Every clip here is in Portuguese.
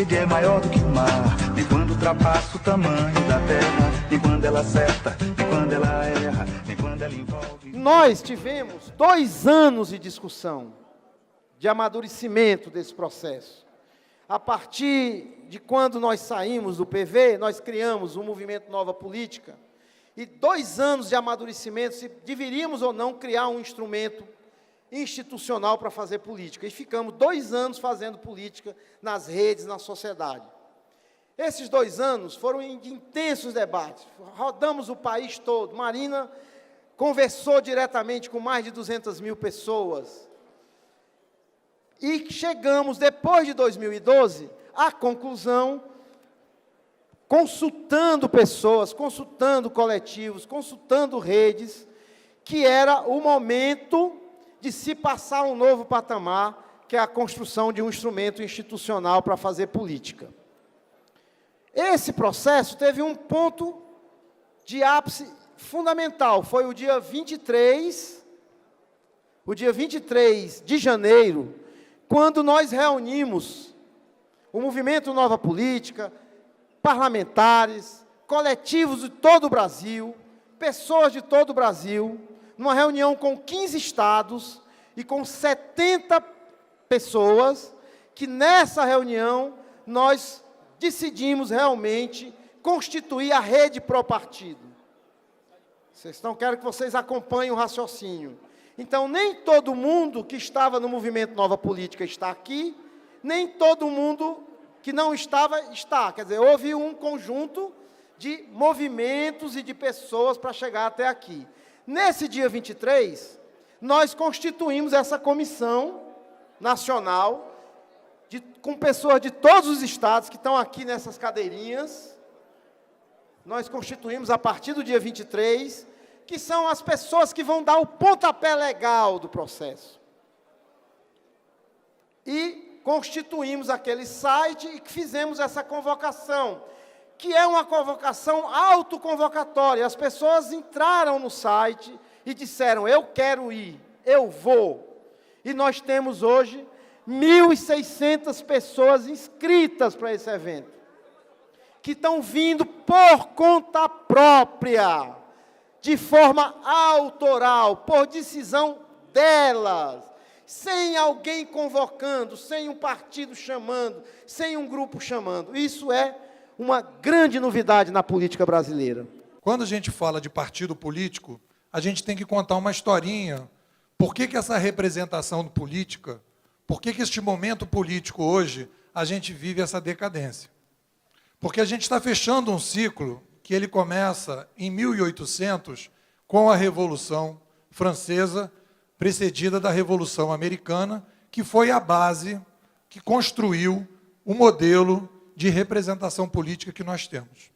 rede é maior do que o mar, nem quando ultrapassa o tamanho da terra, nem quando ela acerta, nem quando ela erra, nem quando ela envolve... Nós tivemos 2 anos de discussão, de amadurecimento desse processo. A partir de quando nós saímos do PV, nós criamos o Movimento Nova Política, e 2 anos de amadurecimento, se deveríamos ou não criar um instrumento institucional para fazer política. E ficamos 2 anos fazendo política nas redes, na sociedade. Esses 2 anos foram de intensos debates. Rodamos o país todo. Marina conversou diretamente com mais de 200 mil pessoas. E chegamos, depois de 2012, à conclusão, consultando pessoas, consultando coletivos, consultando redes, que era o momento de se passar um novo patamar, que é a construção de um instrumento institucional para fazer política. Esse processo teve um ponto de ápice fundamental, foi o dia 23 de janeiro, quando nós reunimos o Movimento Nova Política, parlamentares, coletivos de todo o Brasil, pessoas de todo o Brasil, numa reunião com 15 estados e com 70 pessoas, que nessa reunião nós decidimos realmente constituir a rede pró-partido. Quero que vocês acompanhem o raciocínio. Então, nem todo mundo que estava no Movimento Nova Política está aqui, nem todo mundo que não estava, está. Quer dizer, houve um conjunto de movimentos e de pessoas para chegar até aqui. Nesse dia 23, nós constituímos essa comissão nacional, com pessoas de todos os estados que estão aqui nessas cadeirinhas. Nós constituímos a partir do dia 23, que são as pessoas que vão dar o pontapé legal do processo. E constituímos aquele site e fizemos essa convocação, que é uma convocação autoconvocatória. As pessoas entraram no site e disseram, eu quero ir, eu vou. E nós temos hoje 1.600 pessoas inscritas para esse evento, que estão vindo por conta própria, de forma autoral, por decisão delas, sem alguém convocando, sem um partido chamando, sem um grupo chamando. Isso é uma grande novidade na política brasileira. Quando a gente fala de partido político, a gente tem que contar uma historinha. Por que essa representação política, por que este momento político hoje, a gente vive essa decadência? Porque a gente está fechando um ciclo que ele começa em 1800, com a Revolução Francesa, precedida da Revolução Americana, que foi a base que construiu o modelo de representação política que nós temos.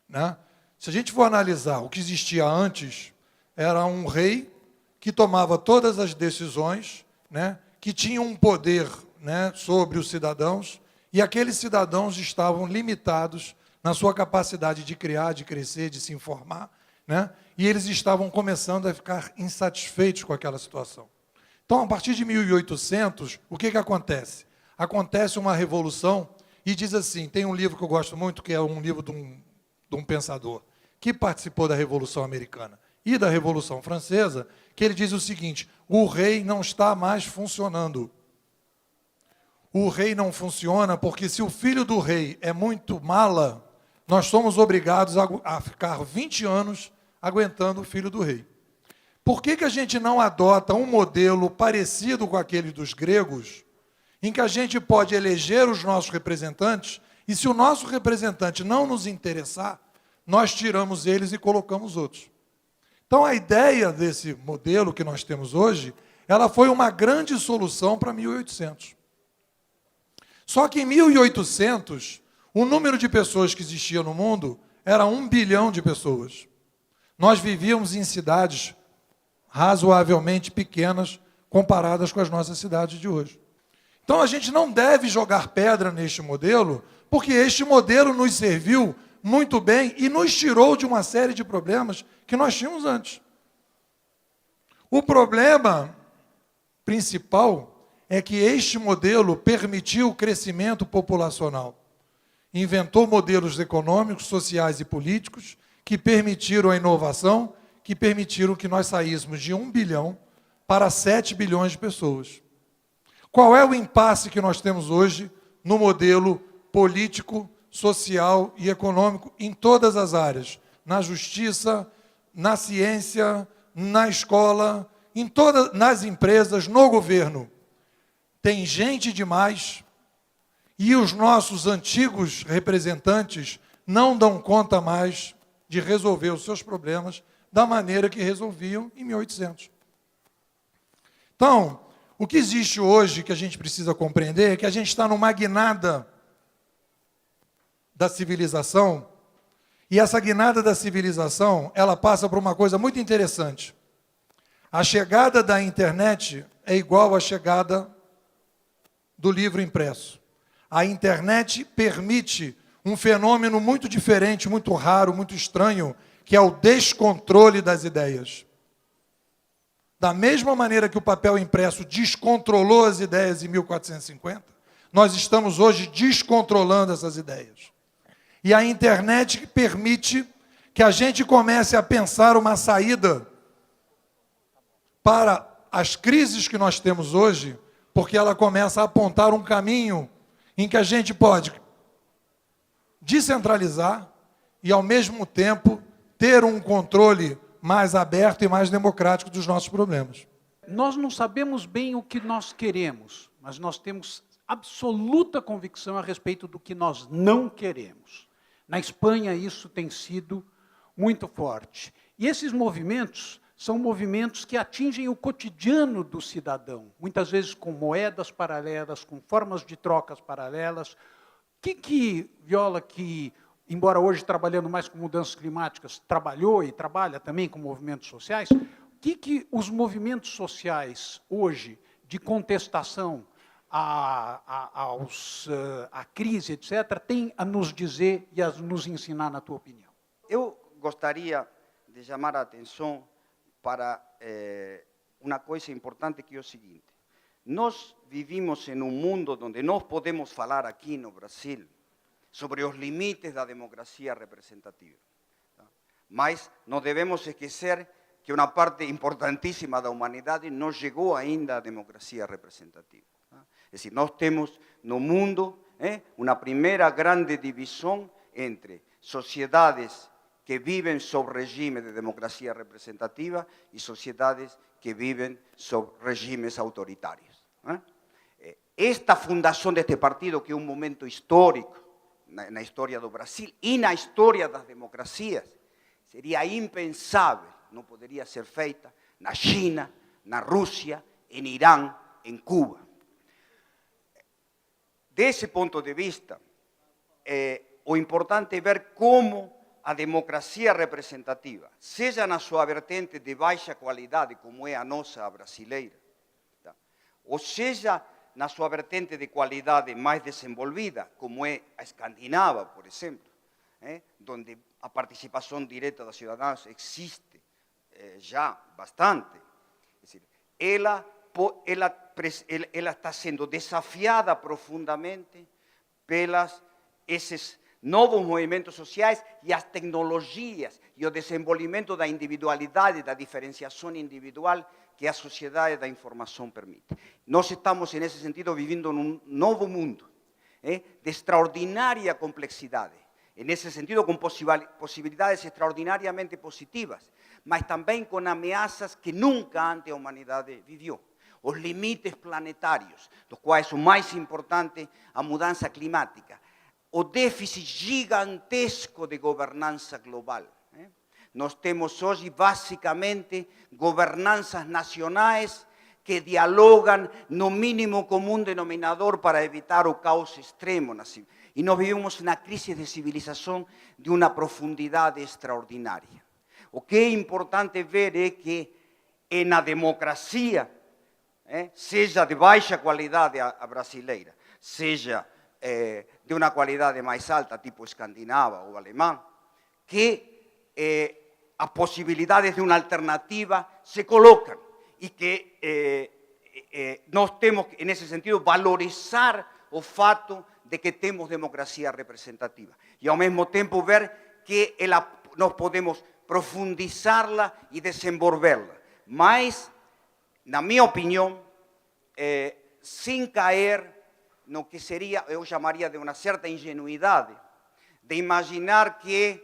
Né? Se a gente for analisar o que existia antes, era um rei que tomava todas as decisões, né, que tinha um poder, né, sobre os cidadãos, e aqueles cidadãos estavam limitados na sua capacidade de criar, de crescer, de se informar, né, e eles estavam começando a ficar insatisfeitos com aquela situação. Então, a partir de 1800, o que acontece? Acontece uma revolução, e diz assim, tem um livro que eu gosto muito, que é um livro de um pensador, que participou da Revolução Americana e da Revolução Francesa, que ele diz o seguinte, o rei não está mais funcionando. O rei não funciona porque se o filho do rei é muito mala, nós somos obrigados a ficar 20 anos aguentando o filho do rei. Por que a gente não adota um modelo parecido com aquele dos gregos, em que a gente pode eleger os nossos representantes, e se o nosso representante não nos interessar, nós tiramos eles e colocamos outros. Então, a ideia desse modelo que nós temos hoje, ela foi uma grande solução para 1800. Só que em 1800, o número de pessoas que existia no mundo era 1 bilhão de pessoas. Nós vivíamos em cidades razoavelmente pequenas, comparadas com as nossas cidades de hoje. Então, a gente não deve jogar pedra neste modelo, porque este modelo nos serviu muito bem e nos tirou de uma série de problemas que nós tínhamos antes. O problema principal é que este modelo permitiu o crescimento populacional. Inventou modelos econômicos, sociais e políticos que permitiram a inovação, que permitiram que nós saíssemos de 1 bilhão para 7 bilhões de pessoas. Qual é o impasse que nós temos hoje no modelo político, social e econômico em todas as áreas? Na justiça, na ciência, na escola, nas empresas, no governo. Tem gente demais e os nossos antigos representantes não dão conta mais de resolver os seus problemas da maneira que resolviam em 1800. Então, o que existe hoje que a gente precisa compreender é que a gente está numa guinada da civilização, e essa guinada da civilização, ela passa por uma coisa muito interessante. A chegada da internet é igual à chegada do livro impresso. A internet permite um fenômeno muito diferente, muito raro, muito estranho, que é o descontrole das ideias. Da mesma maneira que o papel impresso descontrolou as ideias em 1450, nós estamos hoje descontrolando essas ideias. E a internet permite que a gente comece a pensar uma saída para as crises que nós temos hoje, porque ela começa a apontar um caminho em que a gente pode descentralizar e, ao mesmo tempo, ter um controle mais aberto e mais democrático dos nossos problemas. Nós não sabemos bem o que nós queremos, mas nós temos absoluta convicção a respeito do que nós não queremos. Na Espanha, isso tem sido muito forte. E esses movimentos são movimentos que atingem o cotidiano do cidadão, muitas vezes com moedas paralelas, com formas de trocas paralelas. Viola, que, embora hoje trabalhando mais com mudanças climáticas, trabalhou e trabalha também com movimentos sociais, o que os movimentos sociais hoje, de contestação à crise, etc., têm a nos dizer e a nos ensinar, na tua opinião? Eu gostaria de chamar a atenção para uma coisa importante, que é o seguinte: nós vivimos em um mundo onde nós podemos falar aqui no Brasil sobre os limites da democracia representativa. Mas não devemos esquecer que uma parte importantíssima da humanidade não chegou ainda à democracia representativa. É decir, nós temos no mundo uma primeira grande divisão entre sociedades que viven sob regime de democracia representativa e sociedades que viven sob regimes autoritários. Esta fundação deste partido, que é um momento histórico na história do Brasil e na história das democracias, seria impensável, não poderia ser feita na China, na Rússia, em Irã, em Cuba. Desse ponto de vista, o importante é ver como a democracia representativa, seja na sua vertente de baixa qualidade, como é a nossa brasileira, ou seja na sua vertente de qualidade mais desenvolvida, como é a escandinava, por exemplo, onde a participação direta dos cidadãos existe já bastante. É decir, ela está sendo desafiada profundamente pelas esses novos movimentos sociais e as tecnologias e o desenvolvimento da individualidade, da diferenciação individual que a sociedade da informação permite. Nós estamos, nesse sentido, vivendo num novo mundo de extraordinária complexidade. Nesse sentido, com possibilidades extraordinariamente positivas, mas também com ameaças que nunca antes a humanidade viveu. Os limites planetários, dos quais o mais importante, a mudança climática, o déficit gigantesco de governança global. Nós temos hoje, basicamente, governanças nacionais que dialogam no mínimo comum denominador para evitar o caos extremo. E nós vivemos uma crise de civilização de uma profundidade extraordinária. O que é importante ver é que na democracia, seja de baixa qualidade a brasileira, seja de uma qualidade mais alta, tipo escandinava ou alemã, que as possibilidades de uma alternativa se colocam e que nós temos que, nesse sentido, valorizar o fato de que temos democracia representativa e, ao mesmo tempo, ver que nós podemos profundizá-la e desenvolvê-la. Mas, na minha opinião, sem cair no que seria, eu chamaria de uma certa ingenuidade, de imaginar que,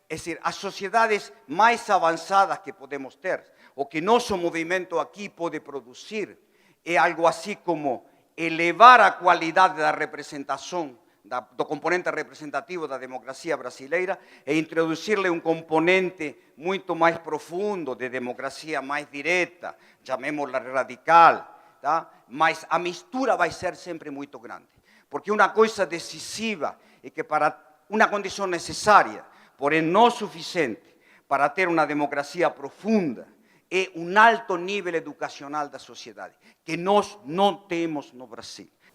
é decir, as sociedades mais avançadas que podemos ter, o que nosso movimento aqui pode produzir, é algo assim como elevar a qualidade da representação, do componente representativo da democracia brasileira e introduzir-lhe um componente muito mais profundo de democracia mais direta, chamémosla radical, tá? Mas a mistura vai ser sempre muito grande. Porque uma coisa decisiva é que para uma condição necessária, porém não suficiente, para ter uma democracia profunda, é um alto nível educacional da sociedade, que nós não temos no Brasil.